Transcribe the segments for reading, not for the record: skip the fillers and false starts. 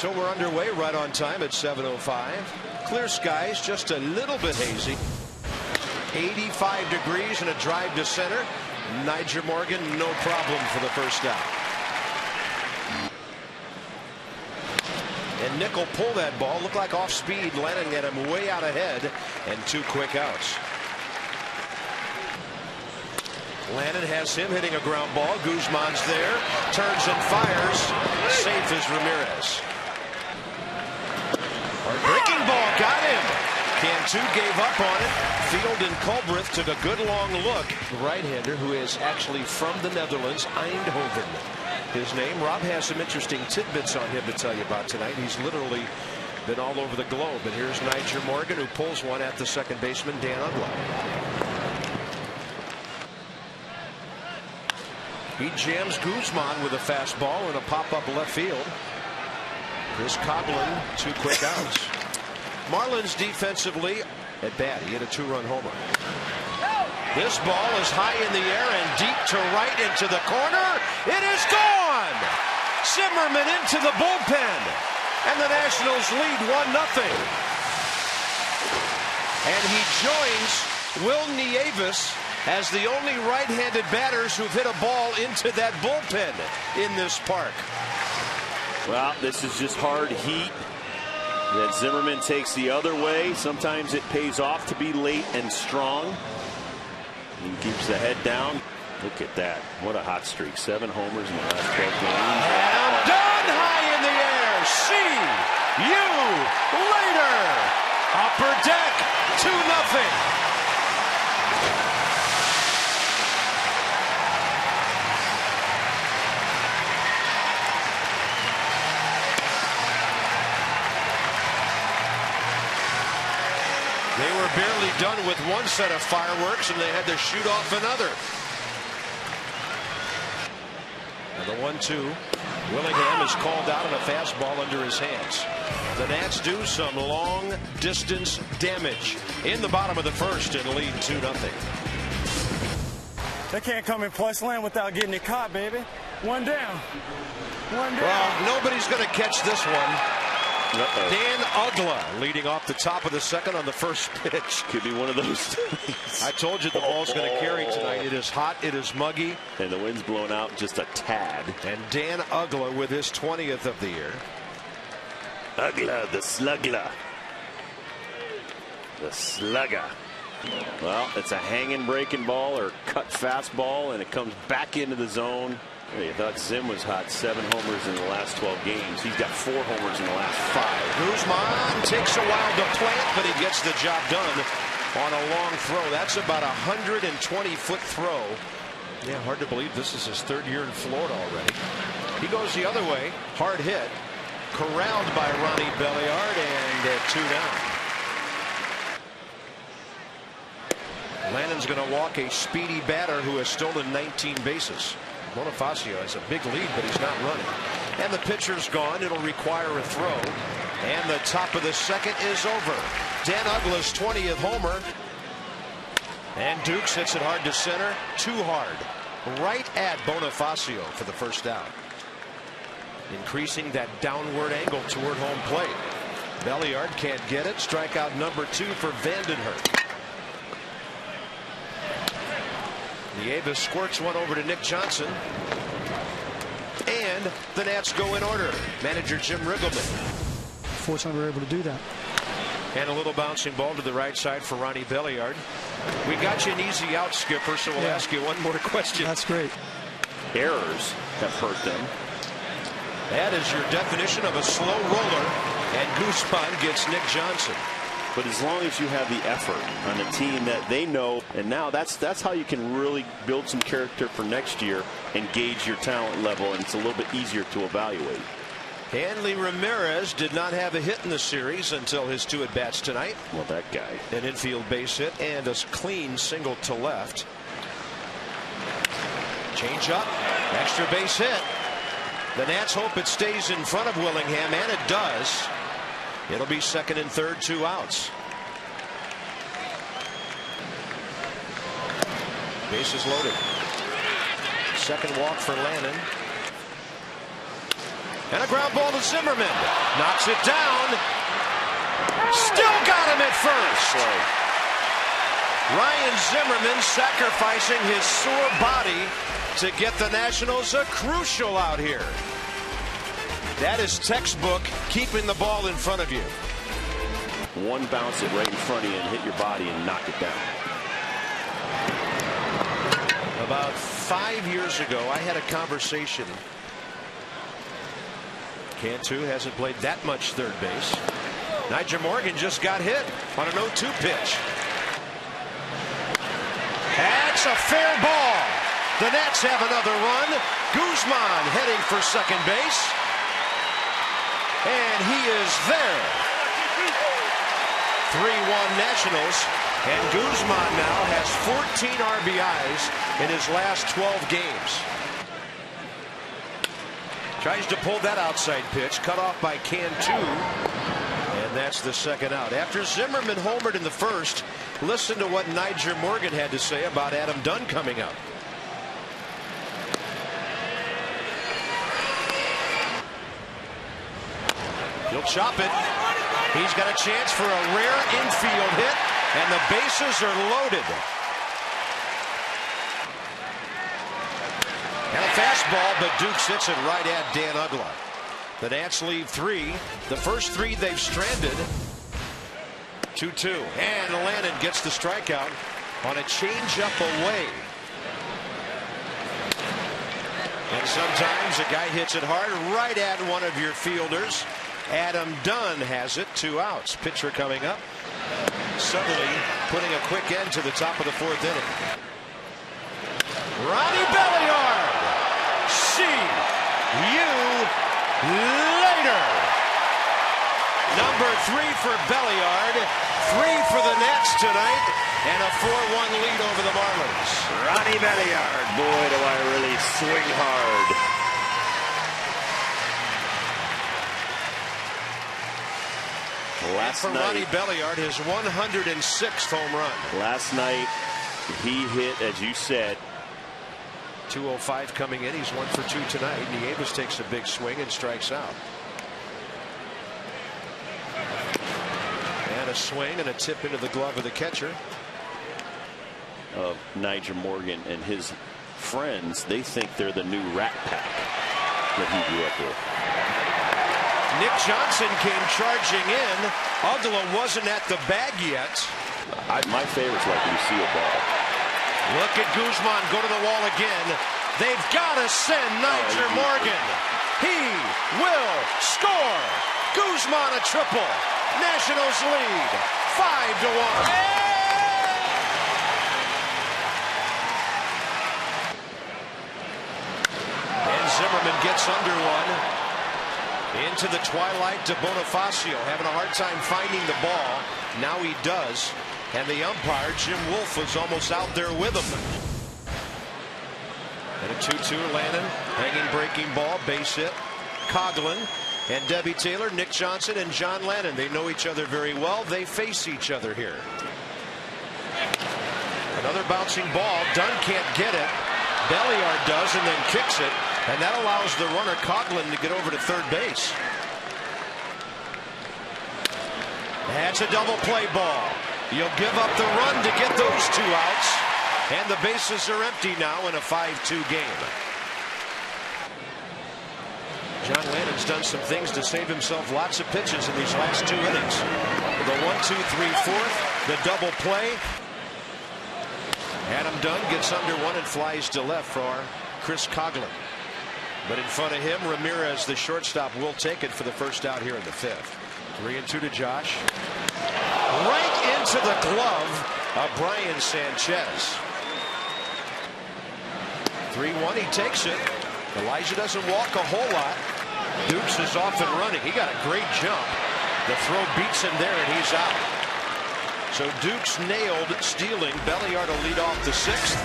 So we're underway right on time at 7:05. Clear skies, just a little bit hazy. 85 degrees and a drive to center. Nyjer Morgan, no problem for the first out. And Nickel pulled that ball. Looked like off speed, landing at him way out ahead, and 2 quick outs. Lannon has him hitting a ground ball. Guzman's there, turns and fires. Safe as Ramirez. Breaking ball got him. Cantu gave up on it. Field and Culbreth took a good long look. The right-hander, who is actually from the Netherlands, Eindhoven. His name. Rob has some interesting tidbits on him to tell you about tonight. He's literally been all over the globe. And here's Nyjer Morgan, who pulls one at the second baseman, Dan Uggla. He jams Guzman with a fastball and a pop-up left field. Chris Coghlan, 2 quick outs. Marlins defensively at bat. He hit a 2-run homer. This ball is high in the air and deep to right into the corner. It is gone. Zimmerman into the bullpen, and the Nationals lead 1-0. And he joins Will Nieves as the only right-handed batters who've hit a ball into that bullpen in this park. Well, this is just hard heat that Zimmerman takes the other way. Sometimes it pays off to be late and strong. He keeps the head down. Look at that. What a hot streak. 7 homers in the last 12 games. And done high in the air. See you later. Upper deck, 2-0. They were barely done with one set of fireworks, and they had to shoot off another. And the 1-2. Willingham is called out on a fastball under his hands. The Nats do some long distance damage in the bottom of the first and lead 2-0. They can't come in plus land without getting it caught, baby. One down. One down. Well, nobody's going to catch this one. Dan Uggla leading off the top of the second on the first pitch. Could be one of those. I told you the ball's going to carry tonight. It is hot. It is muggy. And the wind's blowing out just a tad. And Dan Uggla with his 20th of the year. Uggla, the slugger. The slugger. Well, it's a hanging breaking ball or cut fastball, and it comes back into the zone. You thought Zim was hot. 7 homers in the last 12 games. He's got 4 homers in the last 5. Guzman takes a while to plant, but he gets the job done on a long throw. That's about a 120-foot throw. Yeah, hard to believe this is his 3rd year in Florida already. He goes the other way. Hard hit. Corralled by Ronnie Belliard, and 2 down. Lannon's going to walk a speedy batter who has stolen 19 bases. Bonifacio has a big lead, but he's not running. And the pitcher's gone. It'll require a throw. And the top of the second is over. Dan Uggla's 20th homer. And Dukes hits it hard to center. Too hard. Right at Bonifacio for the first out. Increasing that downward angle toward home plate. Belliard can't get it. Strikeout number 2 for Vandenhert. Nieves squirts one over to Nick Johnson. And the Nats go in order. Manager Jim Riggleman. Fortunately, we were able to do that. And a little bouncing ball to the right side for Ronnie Belliard. We got you an easy out, Skipper, so we'll ask you one more question. That's great. Errors have hurt them. That is your definition of a slow roller. And Guzman gets Nick Johnson. But as long as you have the effort on a team that they know, and now that's how you can really build some character for next year and gauge your talent level, and it's a little bit easier to evaluate. Hanley Ramirez did not have a hit in the series until his 2 at-bats tonight. Well, that guy. An infield base hit and a clean single to left. Change up, extra base hit. The Nats hope it stays in front of Willingham, and it does. It'll be 2nd and 3rd, 2 outs. Bases loaded. Second walk for Lannon. And a ground ball to Zimmerman. Knocks it down. Still got him at first. Ryan Zimmerman sacrificing his sore body to get the Nationals a crucial out here. That is textbook keeping the ball in front of you. One bounce it right in front of you and hit your body and knock it down. About 5 years ago, I had a conversation. Cantu hasn't played that much third base. Nyjer Morgan just got hit on an 0-2 pitch. That's a fair ball. The Nats have another run. Guzman heading for second base. And he is there. 3-1 Nationals. And Guzman now has 14 RBIs in his last 12 games. Tries to pull that outside pitch. Cut off by Cantu. And that's the second out. After Zimmerman homered in the first, listen to what Nyjer Morgan had to say about Adam Dunn coming up. He'll chop it. He's got a chance for a rare infield hit, and the bases are loaded. And a fastball, but Dukes hits it right at Dan Uggla. The Nats leave 3. The first 3 they've stranded. 2-2. And Lannon gets the strikeout on a changeup away. And sometimes a guy hits it hard right at one of your fielders. Adam Dunn has it. 2 outs. Pitcher coming up. Suddenly putting a quick end to the top of the 4th inning. Ronnie Belliard. See you later. Number 3 for Belliard. 3 for the Nats tonight. And a 4-1 lead over the Marlins. Ronnie Belliard. Boy, do I really swing hard. Last night, Ronnie Belliard, his 106th home run. Last night, he hit, as you said. 205 coming in. He's 1 for 2 tonight. Nieves takes a big swing and strikes out. And a swing and a tip into the glove of the catcher. Nyjer Morgan and his friends, they think they're the new Rat Pack that he grew up with. Nick Johnson came charging in. Uggla wasn't at the bag yet. My favorite's like Lucille Ball. Look at Guzman go to the wall again. They've got to send Nyjer Morgan. He will score. Guzman a triple. Nationals lead 5-1. And Zimmerman gets under one. Into the twilight to Bonifacio, having a hard time finding the ball. Now he does. And the umpire, Jim Wolf, was almost out there with him. And a 2-2, Lannon, hanging breaking ball, base hit. Coghlan and Debbie Taylor, Nick Johnson and John Lannon. They know each other very well. They face each other here. Another bouncing ball. Dunn can't get it. Belliard does and then kicks it. And that allows the runner Coghlan to get over to third base. That's a double play ball. You'll give up the run to get those 2 outs. And the bases are empty now in a 5-2 game. John Lannon's done some things to save himself lots of pitches in these last 2 innings. The 1-2-3-4, the double play. Adam Dunn gets under one and flies to left for Chris Coghlan. But in front of him, Ramirez, the shortstop, will take it for the first out here in the 5th. 3-2 to Josh. Right into the glove of Brian Sanchez. 3-1, he takes it. Elijah doesn't walk a whole lot. Dukes is off and running. He got a great jump. The throw beats him there, and he's out. So Dukes nailed stealing. Belliard will lead off the 6th.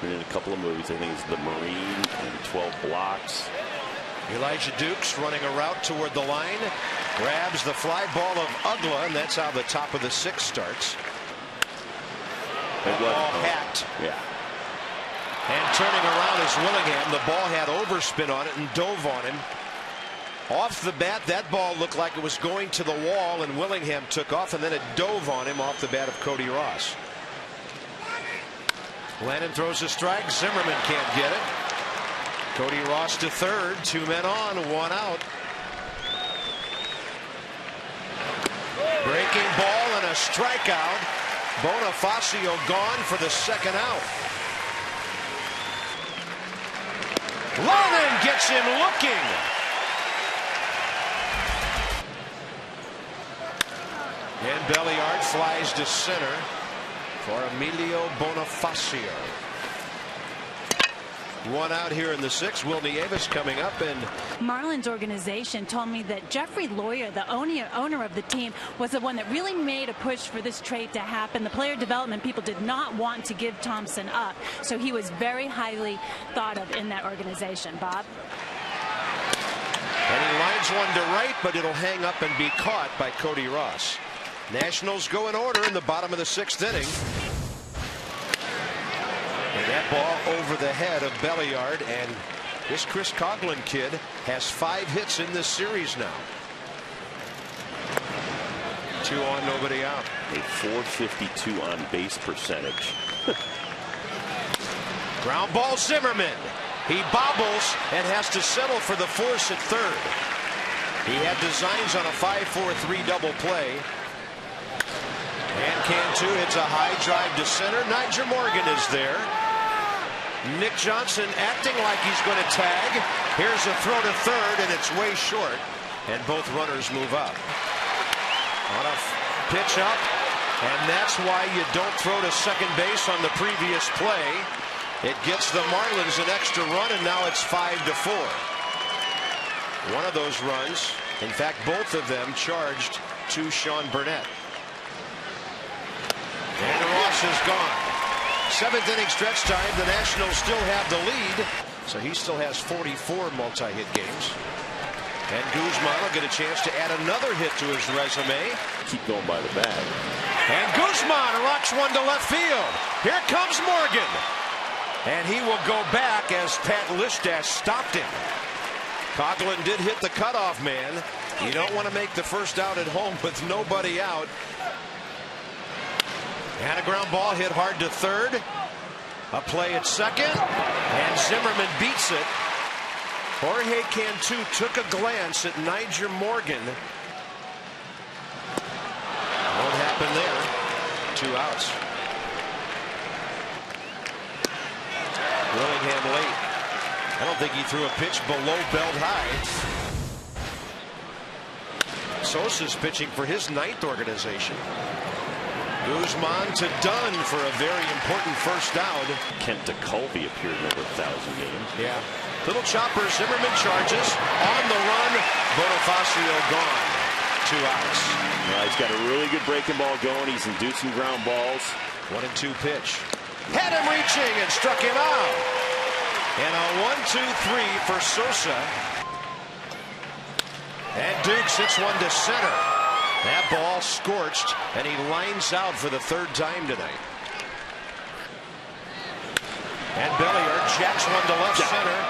Been in a couple of movies. I think it's The Marine and 12 Blocks. Elijah Dukes running a route toward the line. Grabs the fly ball of Uggla, and that's how the top of the 6th starts. Ball hacked. Yeah. And turning around is Willingham. The ball had overspin on it and dove on him. Off the bat, that ball looked like it was going to the wall, and Willingham took off, and then it dove on him off the bat of Cody Ross. Lennon throws a strike. Zimmerman can't get it. Cody Ross to third. 2 men on, 1 out. Breaking ball and a strikeout. Bonifacio gone for the 2nd out. Lennon gets him looking. And Belliard flies to center for Emilio Bonifacio. 1 out here in the 6th. Will Nieves coming up. And Marlins organization told me that Jeffrey Lawyer, the owner of the team, was the one that really made a push for this trade to happen. The player development people did not want to give Thompson up, so he was very highly thought of in that organization. Bob? And he lines one to right, but it'll hang up and be caught by Cody Ross. Nationals go in order in the bottom of the 6th inning. And that ball over the head of Belliard, and this Chris Coghlan kid has 5 hits in this series now. 2 on, nobody out. A .452 on base percentage. Ground ball, Zimmerman. He bobbles and has to settle for the force at third. He had designs on a 5-4-3 double play. And Cantu hits a high drive to center. Nyjer Morgan is there. Nick Johnson acting like he's going to tag. Here's a throw to third, and it's way short. And both runners move up. On a pitch up, and that's why you don't throw to second base on the previous play. It gets the Marlins an extra run, and now it's 5-4. One of those runs, in fact, both of them charged to Sean Burnett. And Ross is gone. 7th inning stretch time. The Nationals still have the lead, so he still has 44 multi-hit games. And Guzman will get a chance to add another hit to his resume. Keep going by the bag. And Guzman rocks one to left field. Here comes Morgan. And he will go back as Pat Listach stopped him. Coghlan did hit the cutoff man. You don't want to make the first out at home with nobody out. And a ground ball hit hard to third. A play at second. And Zimmerman beats it. Jorge Cantu took a glance at Nyjer Morgan. Won't happen there. 2 outs. Willingham late. I don't think he threw a pitch below belt high. Sosa's pitching for his 9th organization. Guzman to Dunn for a very important first out. Kent DeColvey appeared in over 1,000 games. Yeah. Little chopper. Zimmerman charges. On the run. Bonifacio gone. 2 outs. Well, he's got a really good breaking ball going. He's inducing ground balls. 1-2 pitch. Had him reaching and struck him out. And a 1-2-3 for Sosa. And Dukes hits one to center. That ball scorched, and he lines out for the 3rd time tonight. And Belliard jacks one to left center.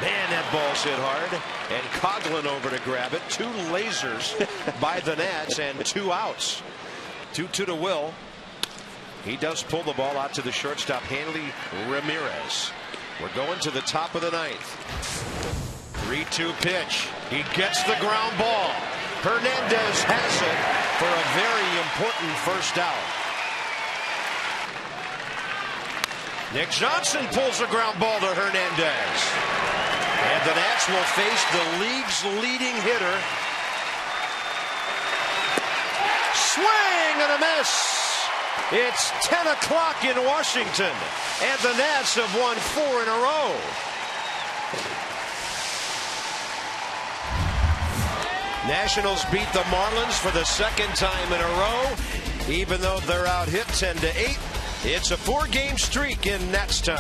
Man, that ball's hit hard. And Coghlan over to grab it. 2 lasers by the Nats, and 2 outs. 2-2 to Will. He does pull the ball out to the shortstop, Hanley Ramirez. We're going to the top of the 9th. 3-2 pitch. He gets the ground ball. Hernandez has it for a very important first out. Nick Johnson pulls a ground ball to Hernandez. And the Nats will face the league's leading hitter. Swing and a miss. It's 10 o'clock in Washington, and the Nats have won 4 in a row. Nationals beat the Marlins for the 2nd time in a row. Even though they're out hit 10-8, it's a 4-game streak in Natstown.